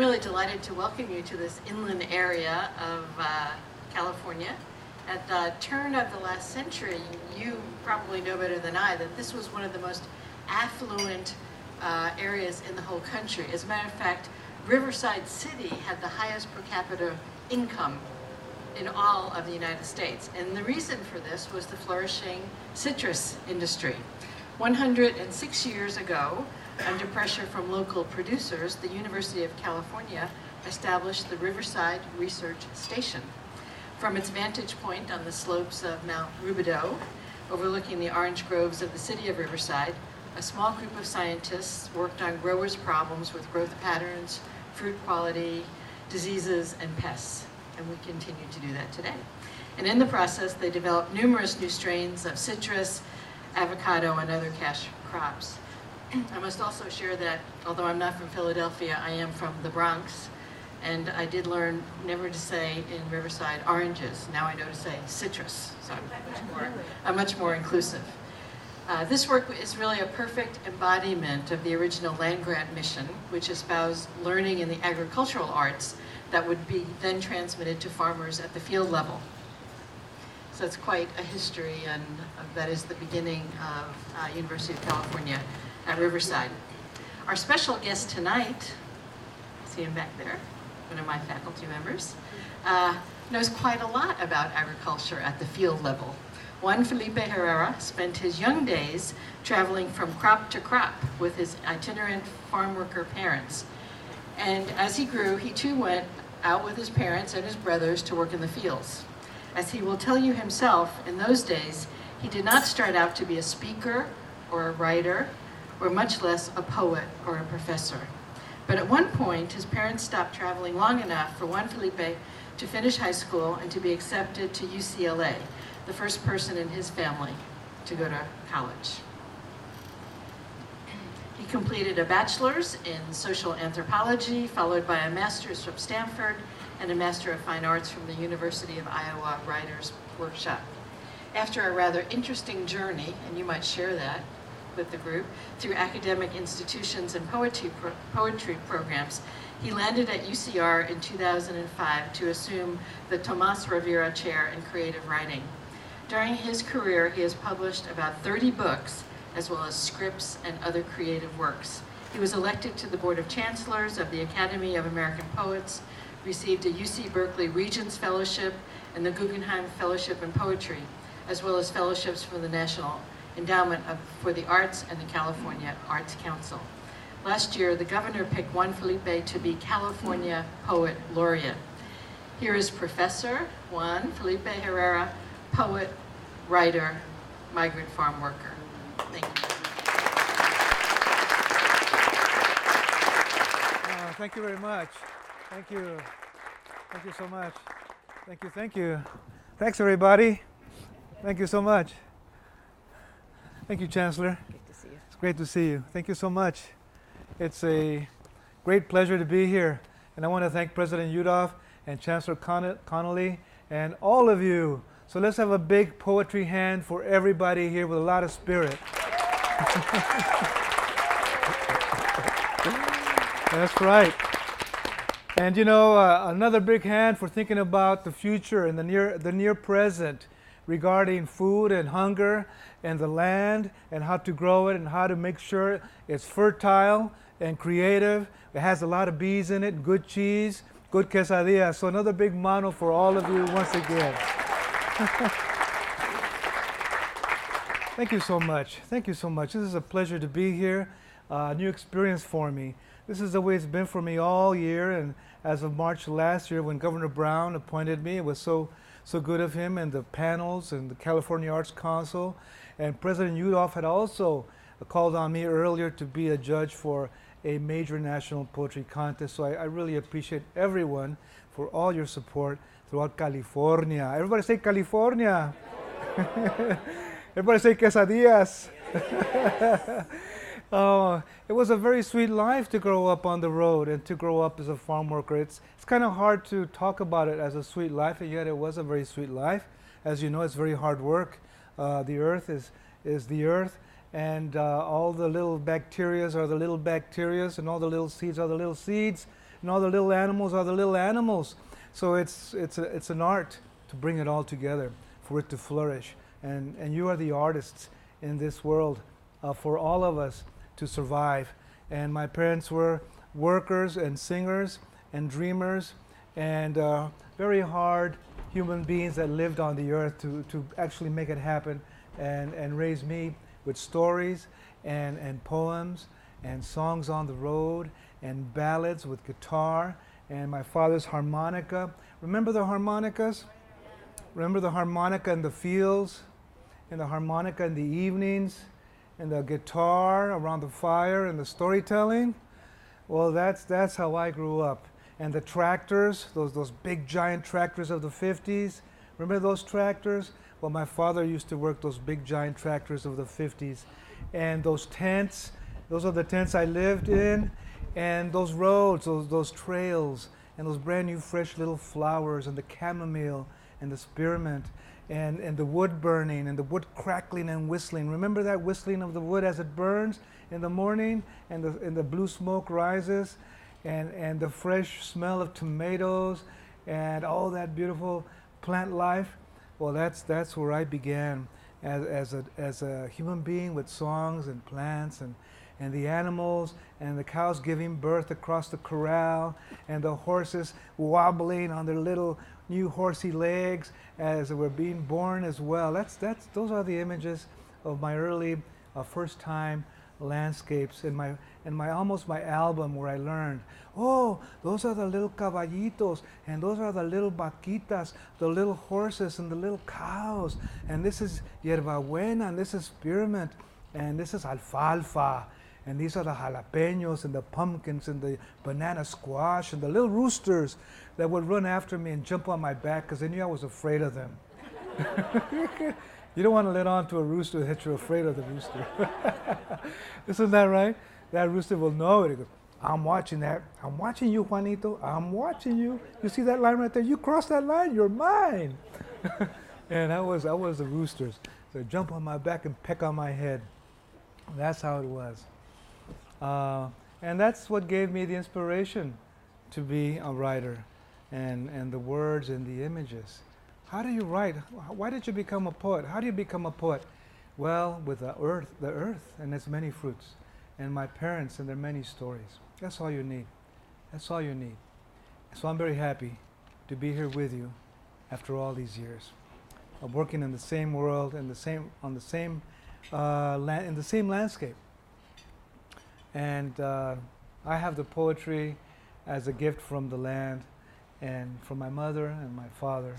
really delighted to welcome you to this inland area of California. At the turn of the last century, you probably know better than I that this was one of the most affluent areas in the whole country. As a matter of fact, Riverside City had the highest per capita income in all of the United States. And the reason for this was the flourishing citrus industry. 106 years ago, under pressure from local producers, the University of California established the Riverside Research Station. From its vantage point on the slopes of Mount Rubidoux, overlooking the orange groves of the city of Riverside, a small group of scientists worked on growers' problems with growth patterns, fruit quality, diseases, and pests. And we continue to do that today. And in the process, they developed numerous new strains of citrus, avocado, and other cash crops. I must also share that, although I'm not from Philadelphia, I am from the Bronx, and I did learn never to say in Riverside oranges. Now I know to say citrus, so I'm much more inclusive. This work is really a perfect embodiment of the original land-grant mission, which espoused learning in the agricultural arts that would be then transmitted to farmers at the field level. So it's quite a history, and that is the beginning of University of California at Riverside. Our special guest tonight, see him back there, one of my faculty members, knows quite a lot about agriculture at the field level. Juan Felipe Herrera spent his young days traveling from crop to crop with his itinerant farm worker parents. And as he grew, he too went out with his parents and his brothers to work in the fields. As he will tell you himself, in those days, he did not start out to be a speaker or a writer, or much less a poet or a professor. But at one point, his parents stopped traveling long enough for Juan Felipe to finish high school and to be accepted to UCLA, the first person in his family to go to college. He completed a bachelor's in social anthropology, followed by a master's from Stanford and a Master of Fine Arts from the University of Iowa Writers Workshop. After a rather interesting journey, and you might share that with the group, through academic institutions and poetry programs, he landed at UCR in 2005 to assume the Tomas Rivera Chair in Creative Writing. During his career, he has published about 30 books, as well as scripts and other creative works. He was elected to the Board of Chancellors of the Academy of American Poets, received a UC Berkeley Regents Fellowship and the Guggenheim Fellowship in Poetry, as well as fellowships from the National Endowment for the Arts and the California Arts Council. Last year, the governor picked Juan Felipe to be California Poet Laureate. Here is Professor Juan Felipe Herrera, poet, writer, migrant farm worker. Thank you. Thank you very much. Thank you. Thank you so much. Thank you, thank you. Thanks, everybody. Thank you so much. Thank you, Chancellor. Great to see you. It's great to see you. Thank you so much. It's a great pleasure to be here. And I want to thank President Yudof and Chancellor Conoley and all of you. So let's have a big poetry hand for everybody here with a lot of spirit. That's right. And you know, another big hand for thinking about the future and the near present regarding food and hunger and the land and how to grow it and how to make sure it's fertile and creative. It has a lot of bees in it, good cheese, good quesadillas. So another big mano for all of you once again. Thank you so much. Thank you so much. This is a pleasure to be here. New experience for me. This is the way it's been for me all year, and as of March last year when Governor Brown appointed me, it was so good of him and the panels and the California Arts Council. And President Yudof had also called on me earlier to be a judge for a major national poetry contest. So I really appreciate everyone for all your support throughout California. Everybody say California. Everybody say quesadillas. It was a very sweet life to grow up on the road and to grow up as a farm worker. It's kind of hard to talk about it as a sweet life, and yet it was a very sweet life. As you know, it's very hard work. The earth is the earth, and all the little bacterias are the little bacterias, and all the little seeds are the little seeds. and all the little animals are the little animals. So it's an art to bring it all together, for it to flourish. And you are the artists in this world for all of us to survive. And my parents were workers and singers and dreamers and very hard human beings that lived on the earth to actually make it happen and raise me with stories and poems and songs on the road and ballads with guitar and my father's harmonica. Remember the harmonicas? Remember the harmonica in the fields and the harmonica in the evenings and the guitar around the fire and the storytelling? Well, that's how I grew up. And the tractors, those big giant tractors of the 50s. Remember those tractors? Well, my father used to work those big giant tractors of the 50s. And those tents, those are the tents I lived in. And those roads, those trails, and those brand new fresh little flowers, and the chamomile, and the spearmint, and the wood burning, and the wood crackling and whistling. Remember that whistling of the wood as it burns in the morning, and the blue smoke rises, and the fresh smell of tomatoes, and all that beautiful plant life? Well, that's where I began as a human being with songs and plants and the animals and the cows giving birth across the corral and the horses wobbling on their little new horsey legs as they were being born as well. Those are the images of my early first time landscapes in my almost my album where I learned, oh, those are the little caballitos, and those are the little vaquitas, the little horses and the little cows, and this is hierbabuena, and this is spearmint, and this is alfalfa, and these are the jalapenos and the pumpkins and the banana squash and the little roosters that would run after me and jump on my back because they knew I was afraid of them. You don't want to let on to a rooster that you're afraid of the rooster. Isn't that right? That rooster will know it. He goes, I'm watching that. I'm watching you, Juanito. I'm watching you. You see that line right there? You cross that line, you're mine. And I was the roosters. So they jump on my back and peck on my head. That's how it was. And that's what gave me the inspiration to be a writer and the words and the images. How do you write? Why did you become a poet? How do you become a poet? Well, with the earth and its many fruits, and my parents and their many stories. That's all you need. That's all you need. So I'm very happy to be here with you after all these years of working in the same world and in the same landscape. And I have the poetry as a gift from the land and from my mother and my father,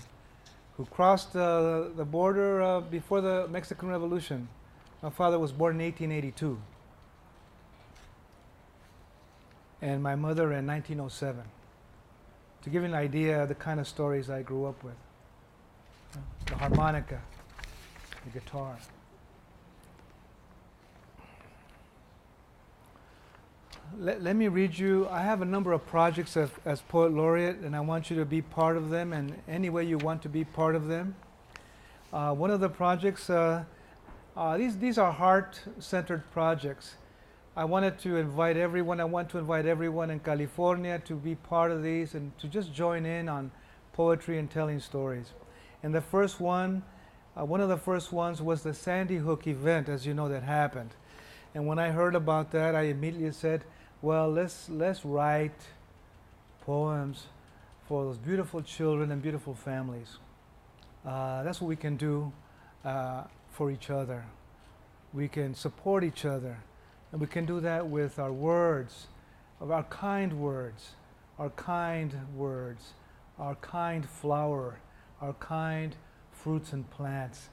who crossed the border before the Mexican Revolution. My father was born in 1882, and my mother in 1907. To give you an idea of the kind of stories I grew up with. The harmonica, the guitar. Let me read you. I have a number of projects as Poet Laureate, and I want you to be part of them in any way you want to be part of them. One of the projects, these are heart-centered projects. I want to invite everyone in California to be part of these and to just join in on poetry and telling stories. And the first one of the first ones was the Sandy Hook event, as you know, that happened. And when I heard about that, I immediately said, well, let's write poems for those beautiful children and beautiful families. That's what we can do for each other. We can support each other, and we can do that with our words, our kind words, our kind words, our kind flower, our kind fruits and plants,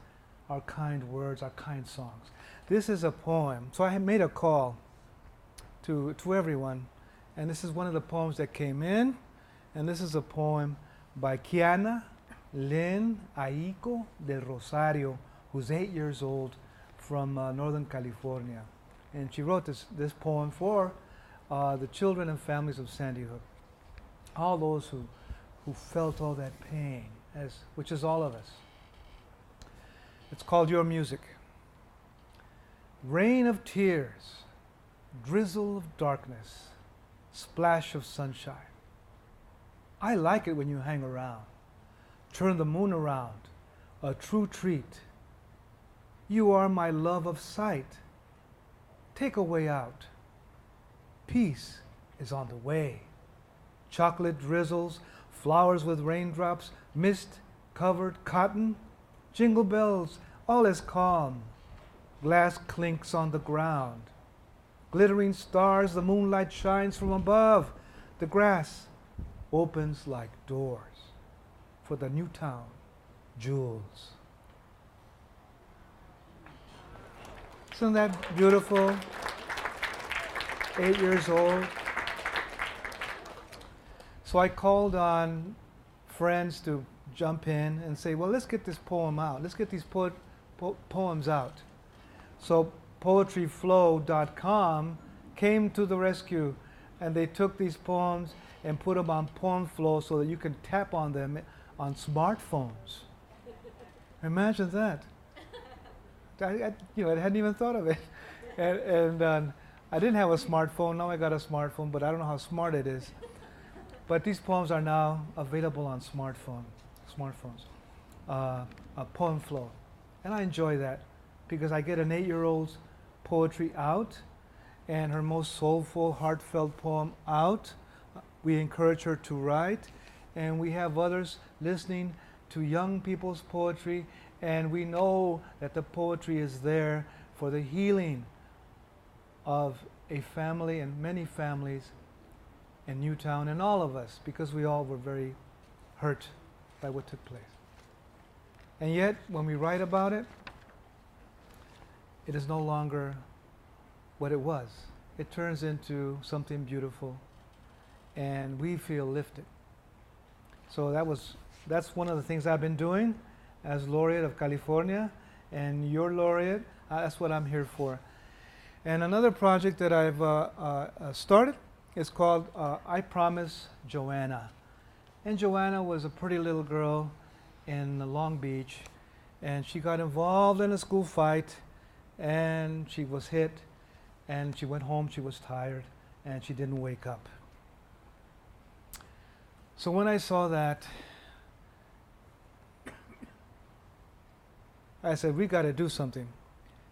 our kind words, our kind songs. This is a poem. So I made a call to everyone, and this is one of the poems that came in, and this is a poem by Kiana Lynn Aiko del Rosario, who's 8 years old, from Northern California. And she wrote this poem for the children and families of Sandy Hook, all those who felt all that pain, which is all of us. It's called Your Music. Rain of tears, drizzle of darkness, splash of sunshine. I like it when you hang around. Turn the moon around, a true treat. You are my love of sight. Take a way out. Peace is on the way. Chocolate drizzles, flowers with raindrops, mist-covered cotton, jingle bells, all is calm. Glass clinks on the ground. Glittering stars, the moonlight shines from above. The grass opens like doors for the new town, jewels. Isn't that beautiful? 8 years old. So I called on friends to jump in and say, well, let's get this poem out. Let's get these poems out. So poetryflow.com came to the rescue, and they took these poems and put them on Poem Flow so that you can tap on them on smartphones. Imagine that. I hadn't even thought of it. And I didn't have a smartphone. Now I got a smartphone, but I don't know how smart it is. But these poems are now available on smartphones, Poem Flow. And I enjoy that because I get an 8-year-old's poetry out and her most soulful, heartfelt poem out. We encourage her to write, and we have others listening to young people's poetry, and we know that the poetry is there for the healing of a family and many families in Newtown and all of us, because we all were very hurt by what took place. And yet, when we write about it, it is no longer what it was. It turns into something beautiful, and we feel lifted. So that's one of the things I've been doing as Laureate of California, and your Laureate. That's what I'm here for. And another project that I've started is called I Promise Joanna. And Joanna was a pretty little girl in Long Beach, and she got involved in a school fight, and she was hit, and she went home, she was tired, and she didn't wake up. So when I saw that, I said, we got to do something.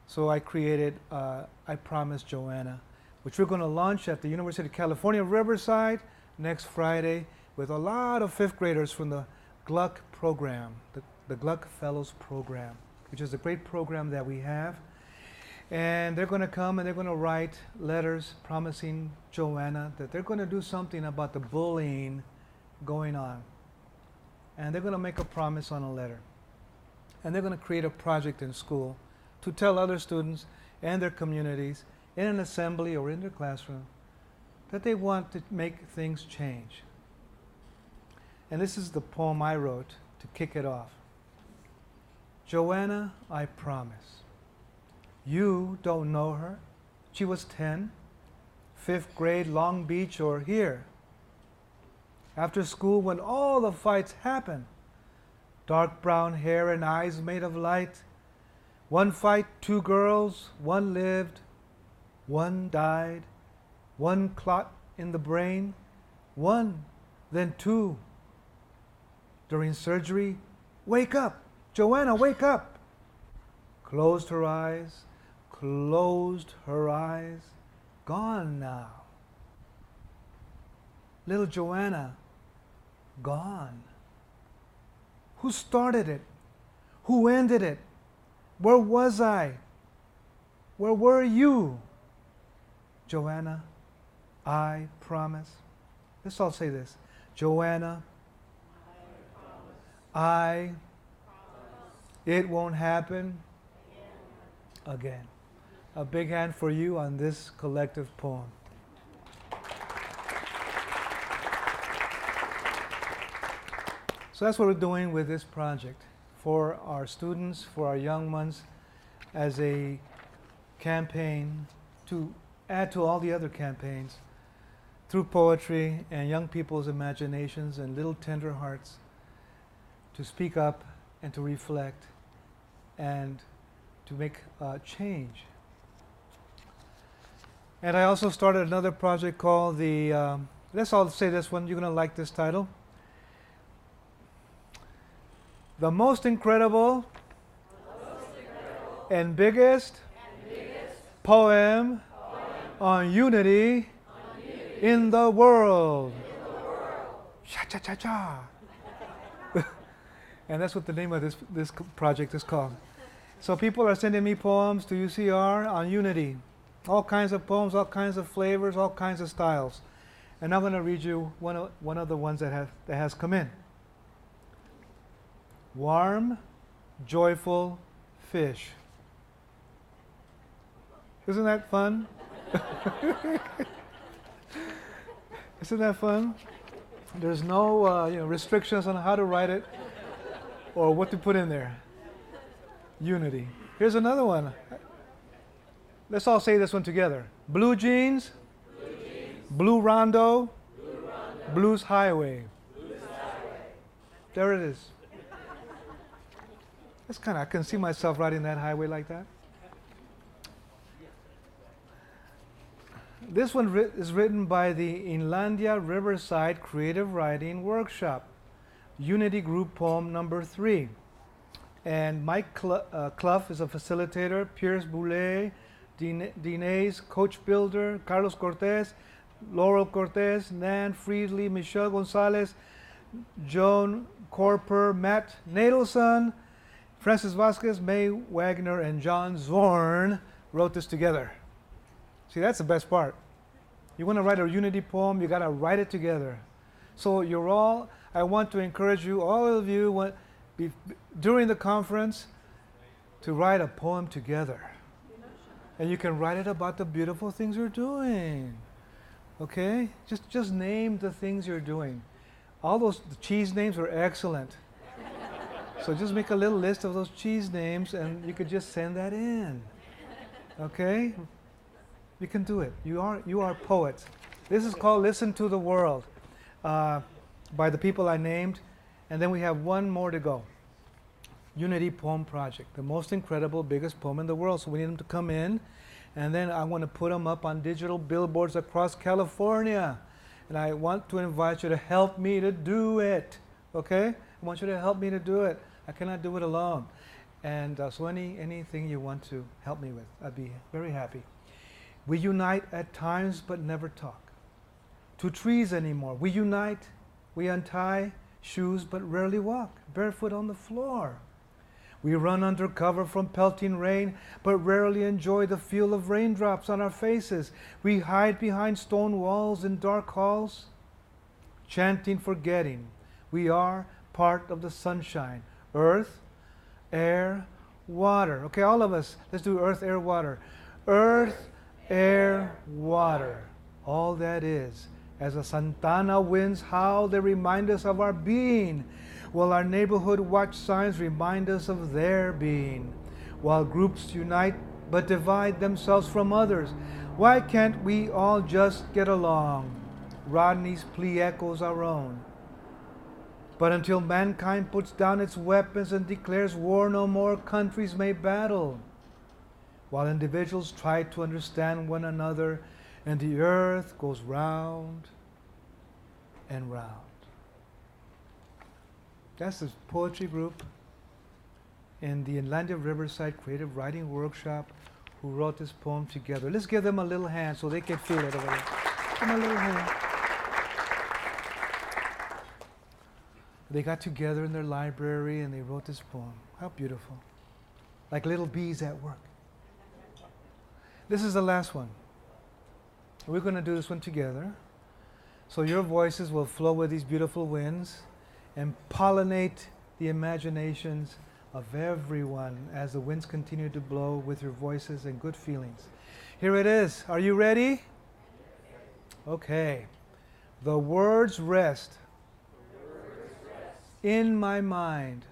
So I created I Promise Joanna, which we're going to launch at the University of California, Riverside next Friday with a lot of 5th graders from the Gluck program, the Gluck Fellows program, which is a great program that we have. And they're going to come and they're going to write letters promising Joanna that they're going to do something about the bullying going on. And they're going to make a promise on a letter. And they're going to create a project in school to tell other students and their communities in an assembly or in their classroom that they want to make things change. And this is the poem I wrote to kick it off. Joanna, I promise. You don't know her. She was 10, 5th grade, Long Beach, or here. After school, when all the fights happened, dark brown hair and eyes made of light. One fight, 2 girls, one lived, one died, one clot in the brain, one, then 2. During surgery, wake up, Joanna, wake up. Closed her eyes, gone now. Little Joanna, gone. Who started it? Who ended it? Where was I? Where were you? Joanna, I promise. Let's all say this. Joanna, I it won't happen again. A big hand for you on this collective poem. So that's what we're doing with this project for our students, for our young ones, as a campaign to add to all the other campaigns through poetry and young people's imaginations and little tender hearts to speak up and to reflect and to make change. And I also started another project called let's all say this one, you're going to like this title, the most incredible and biggest poem on unity in the world. Cha-cha-cha-cha. And that's what the name of this project is called. So people are sending me poems to UCR on unity. All kinds of poems, all kinds of flavors, all kinds of styles. And I'm going to read you one of the ones that has come in. Warm, joyful fish. Isn't that fun? Isn't that fun? There's no restrictions on how to write it or what to put in there. Unity. Here's another one. Let's all say this one together. Blue jeans, blue rondo, blues highway. There it is. That's I can see myself riding that highway like that. This one is written by the Inlandia Riverside Creative Writing Workshop, Unity Group Poem number 3. And Mike Clough is a facilitator, Pierce Boulay, Dinez, Coach Builder, Carlos Cortez, Laurel Cortez, Nan Friedley, Michelle Gonzalez, Joan Corper, Matt Nadelson, Francis Vasquez, May Wagner, and John Zorn wrote this together. See, that's the best part. You want to write a unity poem, you got to write it together. So I want to encourage you, all of you, during the conference, to write a poem together. And you can write it about the beautiful things you're doing. Okay? Just name the things you're doing. All the cheese names are excellent. So just make a little list of those cheese names and you could just send that in. Okay? You can do it. You are poets. This is called Listen to the World by the people I named. And then we have one more to go. Unity Poem Project, the most incredible, biggest poem in the world. So we need them to come in. And then I want to put them up on digital billboards across California. And I want to invite you to help me to do it. Okay? I want you to help me to do it. I cannot do it alone. And so anything you want to help me with, I'd be very happy. We unite at times but never talk. To trees anymore. We unite, we untie shoes but rarely walk, barefoot on the floor. We run under cover from pelting rain but rarely enjoy the feel of raindrops on our faces. We hide behind stone walls in dark halls, chanting, forgetting. We are part of the sunshine. Earth, air, water. Okay, all of us, let's do earth, air, water. Earth, air, water. All that is. As the Santana winds howl, they remind us of our being, while our neighborhood watch signs remind us of their being. While groups unite but divide themselves from others, why can't we all just get along? Rodney's plea echoes our own. But until mankind puts down its weapons and declares war no more, countries may battle, while individuals try to understand one another, and the earth goes round and round. That's the poetry group in the Inlandia Riverside Creative Writing Workshop who wrote this poem together. Let's give them a little hand so they can feel it over there. Give them a little hand. They got together in their library and they wrote this poem. How beautiful. Like little bees at work. This is the last one. We're going to do this one together. So your voices will flow with these beautiful winds and pollinate the imaginations of everyone as the winds continue to blow with your voices and good feelings. Here it is. Are you ready? Okay. The words rest in my mind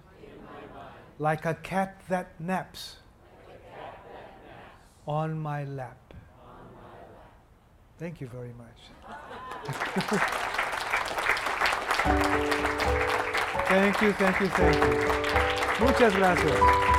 like a cat that naps on my lap. Thank you very much. Thank you. Muchas gracias.